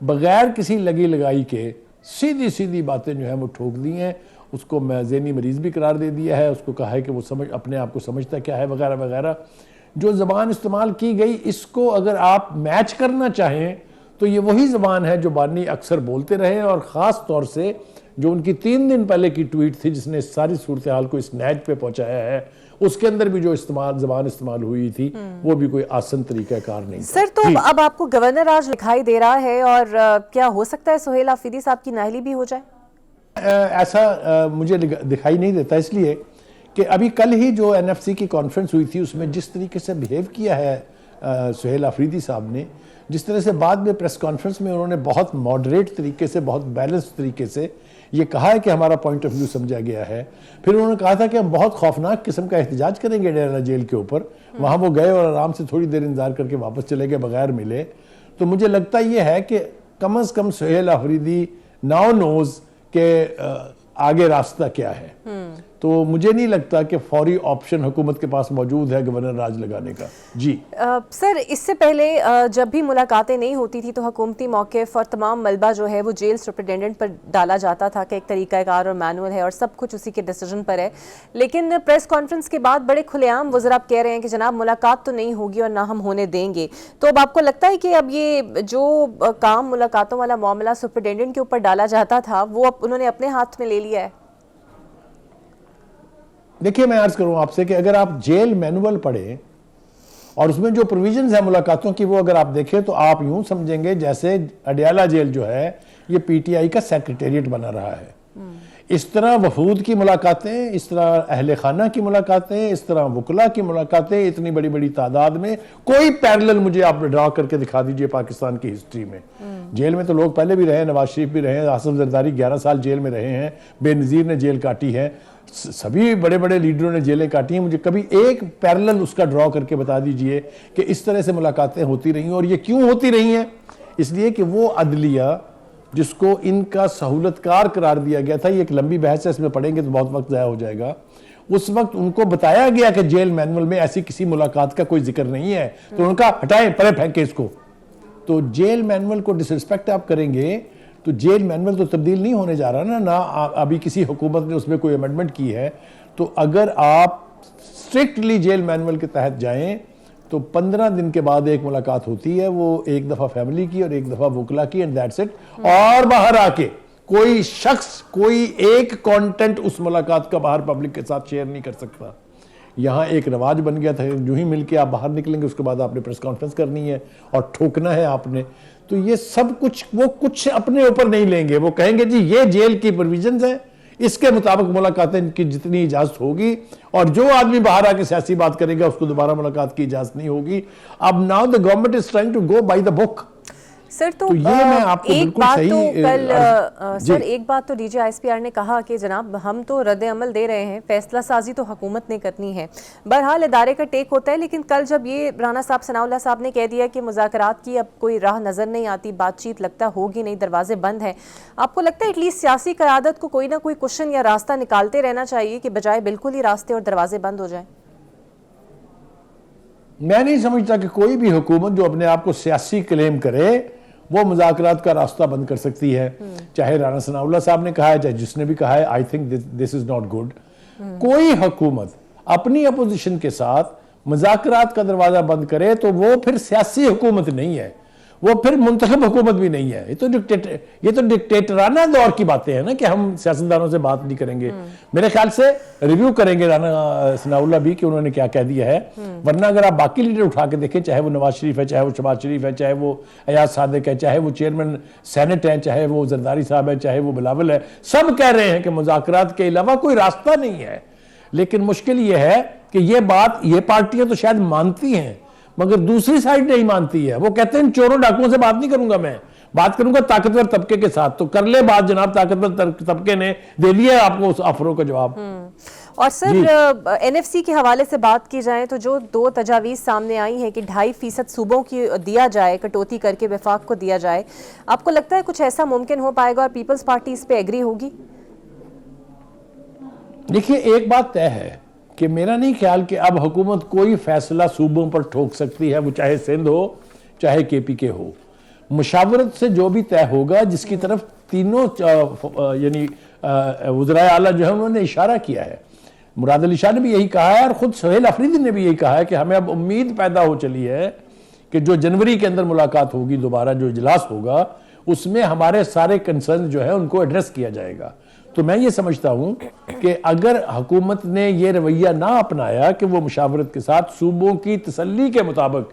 بغیر کسی لگی لگائی کے سیدھی باتیں جو ہیں وہ ٹھوک دی ہیں. اس کو میں ذہنی مریض بھی قرار دے دیا ہے, اس کو کہا ہے کہ وہ اپنے آپ کو سمجھتا کیا ہے وغیرہ وغیرہ. جو زبان استعمال کی گئی اس کو اگر آپ میچ کرنا چاہیں تو یہ وہی زبان ہے جو بانی اکثر بولتے رہے, اور خاص طور سے جو ان کی 3 دن پہلے کی ٹویٹ تھی جس نے ساری صورتحال کو اس نیج پہ پہنچایا ہے, اس کے اندر بھی جو زبان استعمال ہوئی تھی وہ بھی کوئی آسن طریقہ کار نہیں تھا. سر, تو اب آپ کو گورنر آج دکھائی دے رہا ہے, اور کیا ہو سکتا ہے سہیل آفریدی صاحب کی نااہلی بھی ہو جائے؟ ایسا مجھے دکھائی نہیں دیتا، اس لیے کہ ابھی کل ہی جو این ایف سی کی کانفرنس ہوئی تھی اس میں جس طریقے سے بیہیو کیا ہے سہیل آفریدی صاحب نے، جس طرح سے بعد میں پریس کانفرنس میں انہوں نے بہت ماڈریٹ طریقے سے، بہت بیلنس طریقے سے یہ کہا ہے کہ ہمارا پوائنٹ آف ویو سمجھا گیا ہے. پھر انہوں نے کہا تھا کہ ہم بہت خوفناک قسم کا احتجاج کریں گے ڈیرہ جیل کے اوپر. وہاں وہ گئے اور آرام سے تھوڑی دیر انتظار کر کے واپس چلے گئے بغیر ملے. تو مجھے لگتا یہ ہے کہ کم از کم سہیل آفریدی ناؤ نوز کہ آگے راستہ کیا ہے. تو مجھے نہیں لگتا کہ فوری آپشن حکومت کے پاس موجود ہے گورنر راج لگانے کا. جی سر، اس سے پہلے جب بھی ملاقاتیں نہیں ہوتی تھی تو حکومتی موقف اور تمام ملبہ جو ہے وہ جیل سپرنٹینڈنٹ پر ڈالا جاتا تھا کہ ایک طریقہ کار اور مینول ہے اور سب کچھ اسی کے ڈیسیجن پر ہے. لیکن پریس کانفرنس کے بعد بڑے کھلے عام وزراء کہہ رہے ہیں کہ جناب ملاقات تو نہیں ہوگی اور نہ ہم ہونے دیں گے. تو اب آپ کو لگتا ہے کہ اب یہ جو کام ملاقاتوں والا معاملہ سپرنٹینڈنٹ کے اوپر ڈالا جاتا تھا وہ اب انہوں نے اپنے ہاتھ میں لے لیا ہے؟ دیکھیے میں عرض کروں آپ سے کہ اگر آپ جیل مینول پڑھیں اور اس میں جو پروویژنز ہیں ملاقاتوں کی وہ اگر آپ دیکھیں تو آپ یوں سمجھیں گے جیسے اڈیالہ جیل جو ہے یہ پی ٹی آئی کا سیکریٹریٹ بنا رہا ہے. اس طرح وفود کی ملاقاتیں، اس طرح اہل خانہ کی ملاقاتیں، اس طرح وکلاء کی ملاقاتیں اتنی بڑی بڑی تعداد میں، کوئی پیرلل مجھے آپ ڈرا کر کے دکھا دیجئے پاکستان کی ہسٹری میں. جیل میں تو لوگ پہلے بھی رہے، نواز شریف بھی رہے، آصف زرداری 11 سال جیل میں رہے ہیں، بے نظیر نے جیل کاٹی ہے، سبھی بڑے بڑے لیڈروں نے جیلیں کاٹی ہیں. مجھے کبھی ایک پیرلل اس کا ڈرا کر کے بتا دیجئے کہ اس طرح سے ملاقاتیں ہوتی رہی ہیں. اور یہ کیوں ہوتی رہی ہیں؟ اس لیے کہ وہ عدلیہ جس کو ان کا سہولت کار قرار دیا گیا تھا، یہ ایک لمبی بحث ہے، اس میں پڑھیں گے تو بہت وقت ضائع ہو جائے گا. اس وقت ان کو بتایا گیا کہ جیل مینول میں ایسی کسی ملاقات کا کوئی ذکر نہیں ہے، تو ان کا ہٹائیں، پرے پھینکیں اس کو. تو جیل مینول کو ڈس رسپیکٹ آپ کریں گے تو جیل مینول تو تبدیل نہیں ہونے جا رہا نہ ابھی کسی حکومت نے اس میں کوئی امنڈمنٹ کی ہے. تو اگر آپ سٹرکٹلی جیل مینول کے تحت جائیں تو 15 دن کے بعد ایک ملاقات ہوتی ہے، وہ ایک دفعہ فیملی کی اور ایک دفعہ وکلا کی، اینڈ دیٹس اٹ. اور باہر آ کے کوئی شخص کوئی ایک کانٹینٹ اس ملاقات کا باہر پبلک کے ساتھ شیئر نہیں کر سکتا. یہاں ایک رواج بن گیا تھا، جو ہی مل کے آپ باہر نکلیں گے اس کے بعد آپ نے پریس کانفرنس کرنی ہے اور ٹھوکنا ہے آپ نے. تو یہ سب کچھ وہ کچھ اپنے اوپر نہیں لیں گے، وہ کہیں گے جی یہ جیل کی پروویژنز ہیں، اس کے مطابق ملاقاتیں کی جتنی اجازت ہوگی، اور جو آدمی باہر آ کے سیاسی بات کرے گا اس کو دوبارہ ملاقات کی اجازت نہیں ہوگی. اب now the government is trying to go by the book. Sir تو یہ میں آپ کو ایک بالکل بات صحیح تو کل سر ایک بات تو D G I S P R نے کہا کہ جناب ہم تو رد عمل دے رہے ہیں، فیصلہ سازی تو حکومت نے کرنی ہے. بہرحال ادارے کا ٹیک ہوتا ہے، لیکن کل جب یہ رانا صاحب ثناء اللہ صاحب نے کہہ دیا کہ مذاکرات کی اب کوئی راہ نظر نہیں آتی، بات چیت لگتا ہوگی نہیں، دروازے بند ہیں، آپ کو لگتا ہے ایٹ لیسٹ سیاسی قیادت کو کوئی نہ کوئی کوشن یا راستہ نکالتے رہنا چاہیے کہ بجائے بالکل ہی راستے اور دروازے بند ہو جائیں؟ میں نہیں سمجھتا کہ کوئی بھی حکومت جو اپنے آپ کو سیاسی کلیم کرے وہ مذاکرات کا راستہ بند کر سکتی ہے. چاہے رانا ثناء اللہ صاحب نے کہا ہے، چاہے جس نے بھی کہا ہے، I think this is not good. کوئی حکومت اپنی اپوزیشن کے ساتھ مذاکرات کا دروازہ بند کرے تو وہ پھر سیاسی حکومت نہیں ہے، وہ پھر منتخب حکومت بھی نہیں ہے. یہ تو ڈکٹیٹرانہ دور کی باتیں ہیں نا کہ ہم سیاستدانوں سے بات نہیں کریں گے. میرے خیال سے ریویو کریں گے رانا ثناء اللہ بھی کہ انہوں نے کیا کہہ دیا ہے. ورنہ اگر آپ باقی لیڈر اٹھا کے دیکھیں، چاہے وہ نواز شریف ہے، چاہے وہ شہباز شریف ہے، چاہے وہ ایاز صادق ہے، چاہے وہ چیئرمین سینٹ ہیں، چاہے وہ زرداری صاحب ہے، چاہے وہ بلاول ہے، سب کہہ رہے ہیں کہ مذاکرات کے علاوہ کوئی راستہ نہیں ہے. لیکن مشکل یہ ہے کہ یہ بات یہ پارٹیاں تو شاید مانتی ہیں مگر دوسری سائیڈ نہیں مانتی ہے. وہ کہتے ہیں چوروں ڈاکوؤں سے بات نہیں کروں گا، میں بات کروں گا طاقتور طبقے کے ساتھ. تو کر لے بات جناب، طاقتور طبقے نے دے لیا آپ کو اس آفروں کا جواب. اور سر این ایف سی کے حوالے سے بات کی جائے تو جو 2 تجاویز سامنے آئی ہیں کہ 2.5% صوبوں کی دیا جائے، کٹوتی کر کے وفاق کو دیا جائے، آپ کو لگتا ہے کچھ ایسا ممکن ہو پائے گا اور پیپلز پارٹی اس پہ ایگری ہوگی؟ دیکھیے ایک بات طے ہے کہ میرا نہیں خیال کہ اب حکومت کوئی فیصلہ صوبوں پر ٹھوک سکتی ہے، وہ چاہے سندھ ہو چاہے کے پی کے ہو. مشاورت سے جو بھی طے ہوگا، جس کی طرف تینوں یعنی وزرائے اعلیٰ جو ہیں انہوں نے اشارہ کیا ہے. مراد علی شاہ نے بھی یہی کہا ہے اور خود سہیل آفریدی نے بھی یہی کہا ہے کہ ہمیں اب امید پیدا ہو چلی ہے کہ جو جنوری کے اندر ملاقات ہوگی، دوبارہ جو اجلاس ہوگا، اس میں ہمارے سارے کنسرن جو ہیں ان کو ایڈریس کیا جائے گا. تو میں یہ سمجھتا ہوں کہ اگر حکومت نے یہ رویہ نہ اپنایا کہ وہ مشاورت کے ساتھ صوبوں کی تسلی کے مطابق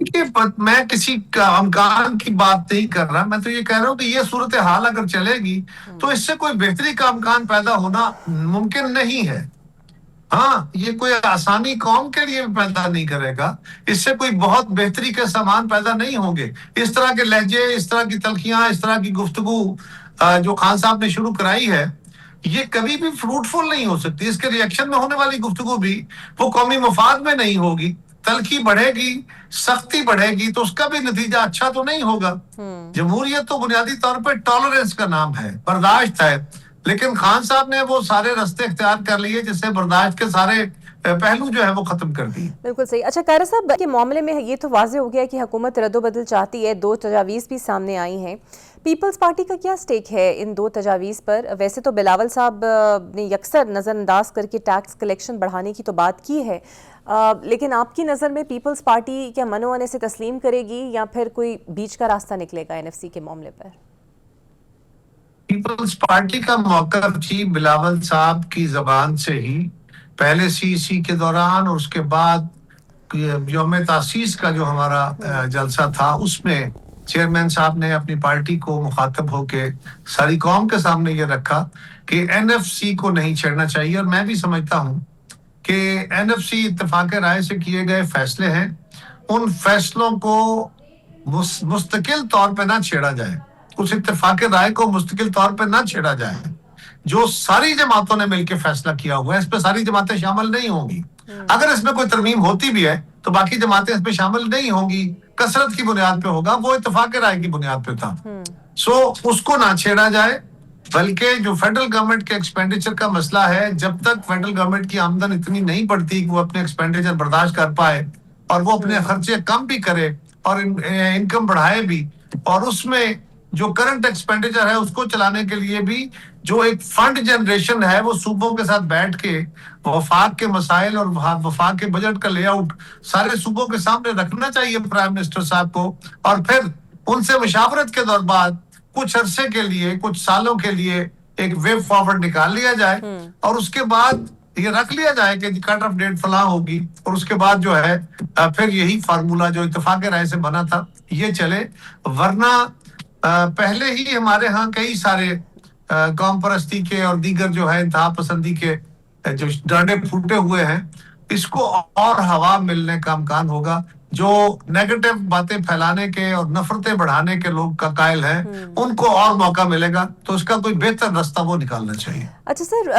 کہ میں کسی کا امکان کی بات نہیں کر رہا، میں تو یہ کہہ رہا ہوں کہ یہ صورتحال اگر چلے گی تو اس سے کوئی بہتری کا امکان پیدا ہونا ممکن نہیں ہے. ہاں، یہ کوئی آسانی قوم کے لیے پیدا نہیں کرے گا، اس سے کوئی بہت بہتری کے سامان پیدا نہیں ہوں گے. اس طرح کے لہجے، اس طرح کی تلخیاں، اس طرح کی گفتگو جو خان صاحب نے شروع کرائی ہے، یہ کبھی بھی فروٹفل نہیں ہو سکتی. اس کے ریئیکشن میں ہونے والی گفتگو بھی وہ قومی مفاد میں نہیں ہوگی. تلخی بڑھے گی، سختی بڑھے گی تو اس کا بھی نتیجہ اچھا تو نہیں ہوگا. جمہوریت تو بنیادی طور پر ٹالرنس کا نام ہے، برداشت ہے. لیکن خان صاحب نے وہ سارے رستے اختیار کر لیے جس سے برداشت کے سارے پہلو جو ہے وہ ختم کر دیے. بالکل صحیح. اچھا قاہرہ صاحب کے معاملے میں یہ تو واضح ہو گیا کہ حکومت رد و بدل چاہتی ہے، 2 تجاویز بھی سامنے آئی ہیں. پیپلز پارٹی کا کیا سٹیک ہے ان 2 تجاویز پر؟ ویسے تو بلاول صاحب نے یکسر نظر انداز کر کے ٹیکس کلیکشن بڑھانے کی تو بات کی ہے، لیکن آپ کی نظر میں پیپلز پارٹی کیا من و عنے سے تسلیم کرے گی یا پھر کوئی بیچ کا راستہ نکلے گا NFC کے معاملے پر؟ پیپلز پارٹی کا موقف تھی بلاول صاحب کی زبان سے ہی پہلے CEC کے دوران اور اس کے بعد یوم تاسیس کا جو ہمارا جلسہ تھا اس میں چیئرمین صاحب نے اپنی پارٹی کو مخاطب ہو کے ساری قوم کے سامنے یہ رکھا کہ NFC کو نہیں چھیڑنا چاہیے. اور میں بھی سمجھتا ہوں کہ NFC اتفاق رائے سے کیے گئے فیصلے ہیں، ان فیصلوں کو مستقل طور پہ نہ چھیڑا جائے. اس اتفاق رائے کو مستقل طور پہ نہ چھیڑا جائے. جو ساری جماعتوں نے مل کے فیصلہ کیا ہوا ہے اس پہ ساری جماعتیں شامل نہیں ہوں گی. اگر اس میں کوئی ترمیم ہوتی بھی ہے تو باقی جماعتیں اس پہ شامل نہیں ہوں گی، کثرت کی بنیاد پہ ہوگا. وہ اتفاق رائے کی بنیاد پہ تھا. اس کو نہ چھیڑا جائے، بلکہ جو فیڈرل گورنمنٹ کے ایکسپینڈیچر کا مسئلہ ہے، جب تک فیڈرل گورنمنٹ کی آمدن اتنی نہیں بڑھتی کہ وہ اپنے ایکسپینڈیچر برداشت کر پائے اور وہ اپنے خرچے کم بھی کرے اور انکم بڑھائے بھی، اور اس میں جو کرنٹ ایکسپینڈیچر ہے اس کو چلانے کے لیے بھی جو ایک فنڈ جنریشن ہے وہ صوبوں کے ساتھ بیٹھ کے وفاق کے مسائل اور وفاق کے بجٹ کا لے آؤٹ سارے صوبوں کے سامنے رکھنا چاہیے پرائم منسٹر صاحب کو. اور پھر ان سے مشاورت کے دور بعد کچھ عرصے کے لیے، کچھ سالوں کے لیے ایک وے فارورڈ نکال لیا جائے اور اس کے بعد یہ رکھ لیا جائے کہ کٹ آف ڈیٹ فلاں ہوگی اور اس کے بعد جو ہے پھر یہی فارمولا جو اتفاق رائے سے بنا تھا یہ چلے. ورنہ پہلے ہی ہمارے ہاں کئی سارے قوم پرستی کے اور دیگر جو ہے انتہا پسندی کے جو ڈانڈے پھوٹے ہوئے ہیں، اس کو اور ہوا ملنے کا امکان ہوگا. جو نیگیٹو باتیں پھیلانے کے اور نفرتیں بڑھانے کے لوگ کا قائل ہیں ان کو اور موقع ملے گا. تو اس کا کوئی بہتر راستہ وہ نکالنا چاہیے. اچھا سر،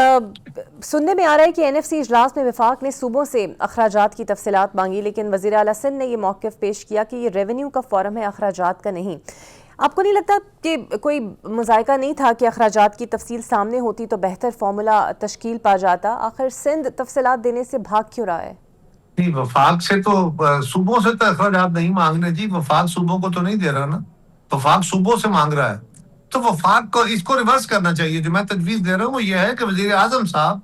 سننے میں آ رہا ہے کہ NFC اجلاس میں وفاق نے صوبوں سے اخراجات کی تفصیلات مانگی، لیکن وزیر اعلیٰ سندھ نے یہ موقف پیش کیا کہ یہ ریونیو کا فورم ہے، اخراجات کا نہیں. آپ کو نہیں لگتا کہ کوئی مذائقہ نہیں تھا کہ اخراجات کی تفصیل سامنے ہوتی تو بہتر فارمولا تشکیل پا جاتا؟ آخر سندھ تفصیلات دینے سے بھاگ کیوں رہا ہے؟ جی، وفاق سے تو صوبوں سے تو اخراجات نہیں مانگنے. جی، وفاق صوبوں کو تو نہیں دے رہا نا، وفاق صوبوں سے مانگ رہا ہے. تو وفاق کو اس کو ریورس کرنا چاہیے. جو میں تجویز دے رہا ہوں وہ یہ ہے کہ وزیر اعظم صاحب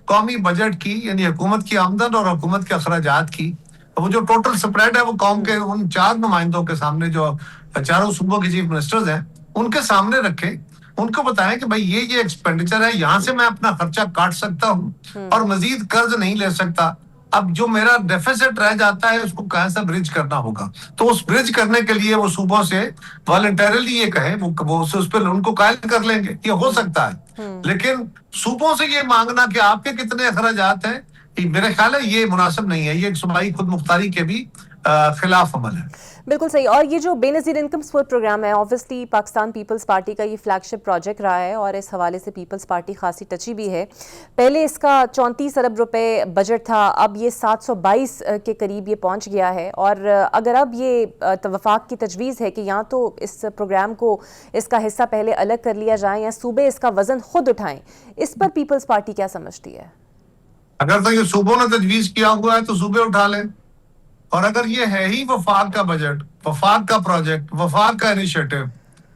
قومی بجٹ کی یعنی حکومت کی آمدن اور حکومت کے اخراجات کی وہ جو ٹوٹل سپریڈ ہے وہ قوم کے ان 4 نمائندوں کے سامنے جو 4 صوبوں کے چیف منسٹرز ہیں ان کے سامنے رکھے. ان کو بتائیں کہ بھائی یہ ایکسپینڈیچر ہے، یہاں سے میں اپنا خرچہ کاٹ سکتا ہوں اور مزید قرض نہیں لے سکتا. اب جو میرا ڈیفیسٹ رہ جاتا ہے اس کو کیسا برج کرنا ہوگا. تو اس برج کرنے کے لیے وہ صوبوں سے والنٹیرلی یہ کہیں وہ اس پہ ان کو قائل کر لیں گے، یہ ہو سکتا ہے. لیکن صوبوں سے یہ مانگنا کہ آپ کے کتنے اخراجات ہیں، میرے خیال ہے یہ مناسب نہیں ہے. یہ ایک صوبائی خود مختاری کے بھی خلاف عمل ہے. بالکل صحیح. اور یہ جو بے نظیر انکم سپورٹ پروگرام ہے، آبویسلی پاکستان پیپلز پارٹی کا یہ فلیگ شپ پروجیکٹ رہا ہے اور اس حوالے سے پیپلز پارٹی خاصی ٹچی بھی ہے. پہلے اس کا 34 ارب روپے بجٹ تھا، اب یہ 722 کے قریب یہ پہنچ گیا ہے. اور اگر اب یہ وفاق کی تجویز ہے کہ یا تو اس پروگرام کو اس کا حصہ پہلے الگ کر لیا جائے یا صوبے اس کا وزن خود اٹھائیں، اس پر پیپلز پارٹی کیا سمجھتی ہے؟ اگر تو یہ صوبوں نے تجویز کیا ہوا ہے تو صوبے اٹھا لیں، اور اگر یہ ہے ہی وفاق کا بجٹ، وفاق کا پروجیکٹ، وفاق کا انیشیٹو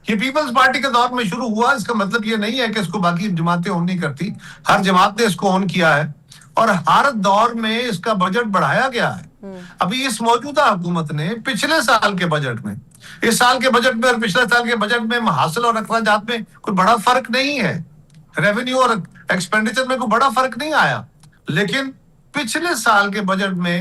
یہ پیپلز پارٹی کے دور میں شروع ہوا، اس کا مطلب یہ نہیں ہے کہ اس کو باقی جماعتیں اون نہیں کرتی. ہر جماعت نے اس کو اون کیا ہے اور ہر دور میں اس کا بجٹ بڑھایا گیا ہے. ابھی اس موجودہ حکومت نے پچھلے سال کے بجٹ میں، اس سال کے بجٹ میں اور پچھلے سال کے بجٹ میں حاصل اور اخراجات میں کوئی بڑا فرق نہیں ہے. ریونیو اور ایکسپینڈیچر میں کوئی بڑا فرق نہیں آیا. لیکن پچھلے سال کے بجٹ میں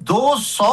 200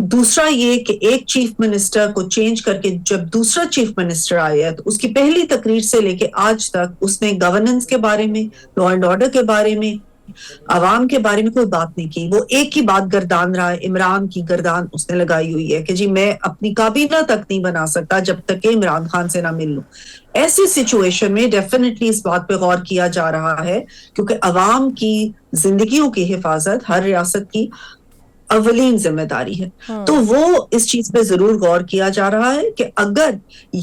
دوسرا یہ کہ ایک چیف منسٹر کو چینج کر کے جب دوسرا چیف منسٹر آیا تو اس کی پہلی تقریر سے لے کے آج تک اس نے گورننس کے بارے میں، لا اینڈ آرڈر کے بارے میں، عوام کے بارے میں کوئی بات نہیں کی. وہ ایک ہی بات گردان رہا ہے، عمران کی گردان اس نے لگائی ہوئی ہے کہ جی میں اپنی کابینہ تک نہیں بنا سکتا جب تک کہ عمران خان سے نہ مل لوں. ایسی سچویشن میں ڈیفینیٹلی اس بات پہ غور کیا جا رہا ہے کیونکہ عوام کی زندگیوں کی حفاظت ہر ریاست کی اولین ذمہ داری ہے. تو وہ اس چیز پہ ضرور غور کیا جا رہا ہے کہ اگر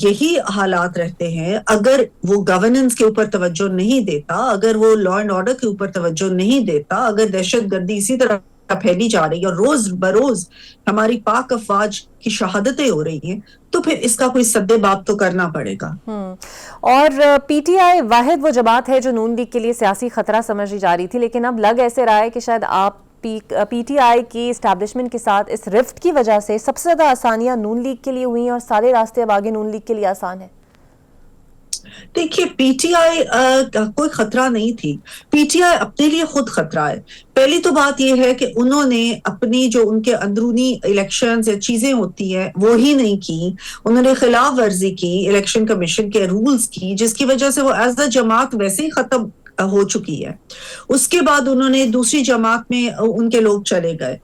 یہی حالات رہتے ہیں، اگر وہ گورننس کے اوپر توجہ نہیں دیتا، اگر وہ لا اینڈ آرڈر کے اوپر توجہ نہیں دیتا، اگر دہشت گردی اسی طرح پھیلی جا رہی ہے اور روز بروز ہماری پاک افواج کی شہادتیں ہو رہی ہیں، تو پھر اس کا کوئی سد باب تو کرنا پڑے گا. اور پی ٹی آئی واحد وہ جماعت ہے جو نون لیگ کے لیے سیاسی خطرہ سمجھی جا رہی تھی، لیکن اب لگ ایسے رہا ہے کہ شاید آپ پی ٹی آئی کی اسٹیبلشمنٹ کے ساتھ اس رفٹ کی وجہ سے سب سے زیادہ آسانیاں نون لیگ کے لیے ہوئی ہیں اور سارے راستے اب آگے نون لیگ کے لیے آسان ہیں. دیکھیے پی ٹی آئی کا کوئی خطرہ نہیں تھی. پی ٹی آئی اپنے لیے خود خطرہ ہے. پہلی تو بات یہ ہے کہ انہوں نے اپنی جو ان کے اندرونی الیکشنز یا چیزیں ہوتی ہیں وہی نہیں کی. انہوں نے خلاف ورزی کی الیکشن کمیشن کے رولز کی، جس کی وجہ سے وہ ایز اے جماعت ویسے ہی ختم ہو چکی ہے. اس کے بعد انہوں نے دوسری جماعت میں ان کے لوگ چلے گئے.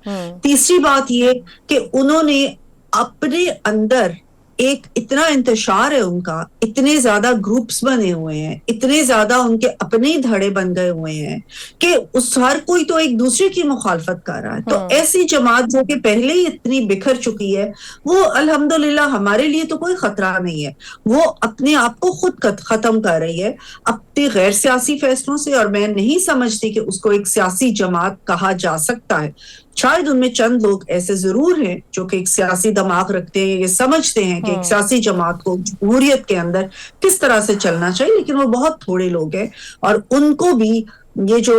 تیسری بات یہ کہ انہوں نے اپنے اندر ایک اتنا انتشار ہے ان کا، اتنے زیادہ گروپس بنے ہوئے ہیں، اتنے زیادہ ان کے اپنے ہی دھڑے بن گئے ہوئے ہیں کہ اس ہر کوئی تو ایک دوسرے کی مخالفت کر رہا ہے. تو ایسی جماعت جو کہ پہلے ہی اتنی بکھر چکی ہے، وہ الحمدللہ ہمارے لیے تو کوئی خطرہ نہیں ہے. وہ اپنے آپ کو خود ختم کر رہی ہے اپنے غیر سیاسی فیصلوں سے، اور میں نہیں سمجھتی کہ اس کو ایک سیاسی جماعت کہا جا سکتا ہے. شاید ان میں چند لوگ ایسے ضرور ہیں جو کہ ایک سیاسی دماغ رکھتے ہیں، یہ سمجھتے ہیں کہ ایک سیاسی جماعت کو جمہوریت کے اندر کس طرح سے چلنا چاہیے، لیکن وہ بہت تھوڑے لوگ ہیں. اور ان کو بھی یہ جو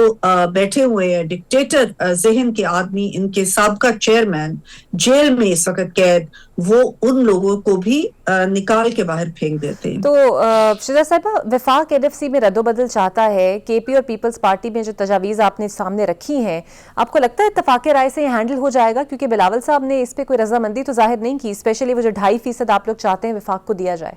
بیٹھے ہوئے ہیں ڈکٹیٹر ذہن کے آدمی، ان کے سابقہ چیئرمین جیل میں اس وقت قید، وہ ان لوگوں کو بھی نکال کے باہر پھینک دیتے ہیں. تو شجاع صاحبہ، وفاق این ایف سی میں رد و بدل چاہتا ہے. کے پی اور پیپلز پارٹی میں جو تجاویز آپ نے سامنے رکھی ہیں، آپ کو لگتا ہے اتفاق رائے سے یہ ہینڈل ہو جائے گا؟ کیونکہ بلاول صاحب نے اس پہ کوئی رضامندی تو ظاہر نہیں کی، اسپیشلی وہ جو 2.5% آپ لوگ چاہتے ہیں وفاق کو دیا جائے.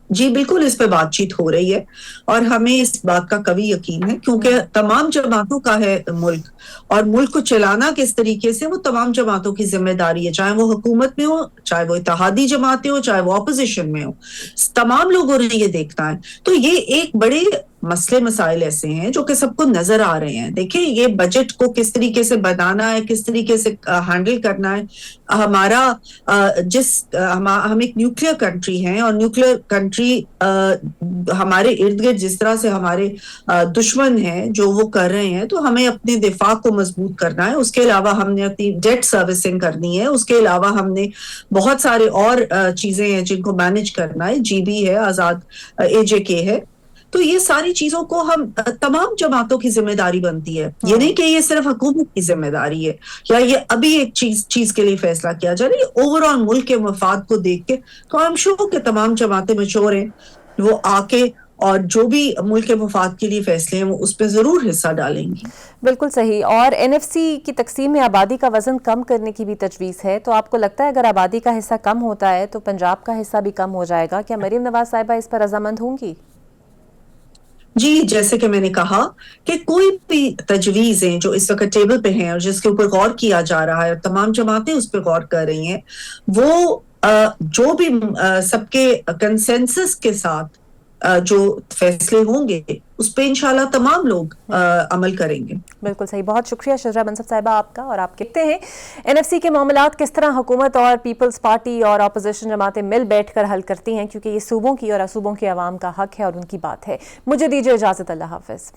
جی بالکل، اس پہ بات چیت ہو رہی ہے اور ہمیں اس بات کا قوی یقین ہے کیونکہ تمام جماعتوں کا ہے ملک، اور ملک کو چلانا کس طریقے سے وہ تمام جماعتوں کی ذمہ داری ہے، چاہے وہ حکومت میں ہو، چاہے وہ اتحادی جماعتیں ہو، چاہے وہ اپوزیشن میں ہو. تمام لوگوں نے یہ دیکھنا ہے. تو یہ ایک بڑے مسئلے مسائل ایسے ہیں جو کہ سب کو نظر آ رہے ہیں. دیکھیں یہ بجٹ کو کس طریقے سے بنانا ہے، کس طریقے سے ہینڈل کرنا ہے. ہمارا ہم ایک نیوکلیر کنٹری ہیں، اور نیوکلیر کنٹری ہمارے ارد گرد جس طرح سے ہمارے دشمن ہیں جو وہ کر رہے ہیں، تو ہمیں اپنے دفاع کو مضبوط کرنا ہے. اس کے علاوہ ہم نے اپنی ڈیٹ سروسنگ کرنی ہے. اس کے علاوہ ہم نے بہت سارے اور چیزیں ہیں جن کو مینج کرنا ہے. جی بی ہے، آزاد اے جے کے ہے. تو یہ ساری چیزوں کو ہم تمام جماعتوں کی ذمہ داری بنتی ہے. یہ نہیں کہ یہ صرف حکومت کی ذمہ داری ہے یا یہ ابھی ایک چیز کے لیے فیصلہ کیا جا رہا ہے. اوور آل ملک کے مفاد کو دیکھ کے تو ہم شور کہ تمام جماعتیں مچور ہیں، وہ آ کے اور جو بھی ملک کے مفاد کے لیے فیصلے ہیں وہ اس پہ ضرور حصہ ڈالیں گی. بالکل صحیح. اور این ایف سی کی تقسیم میں آبادی کا وزن کم کرنے کی بھی تجویز ہے. تو آپ کو لگتا ہے اگر آبادی کا حصہ کم ہوتا ہے تو پنجاب کا حصہ بھی کم ہو جائے گا؟ کیا مریم نواز صاحبہ اس پر رضامند ہوں گی؟ جی جیسے کہ میں نے کہا کہ کوئی بھی تجویزیں جو اس وقت ٹیبل پہ ہیں اور جس کے اوپر غور کیا جا رہا ہے اور تمام جماعتیں اس پہ غور کر رہی ہیں، وہ جو بھی سب کے کنسنسس کے ساتھ جو فیصلے ہوں گے اس پہ انشاءاللہ تمام لوگ عمل کریں گے. بالکل صحیح. بہت شکریہ شجرا منصف صاحبہ آپ کا. اور آپ کہتے ہیں این ایف سی کے معاملات کس طرح حکومت اور پیپلز پارٹی اور اپوزیشن جماعتیں مل بیٹھ کر حل کرتی ہیں، کیونکہ یہ صوبوں کی اور صوبوں کے عوام کا حق ہے اور ان کی بات ہے. مجھے دیجیے اجازت. اللہ حافظ.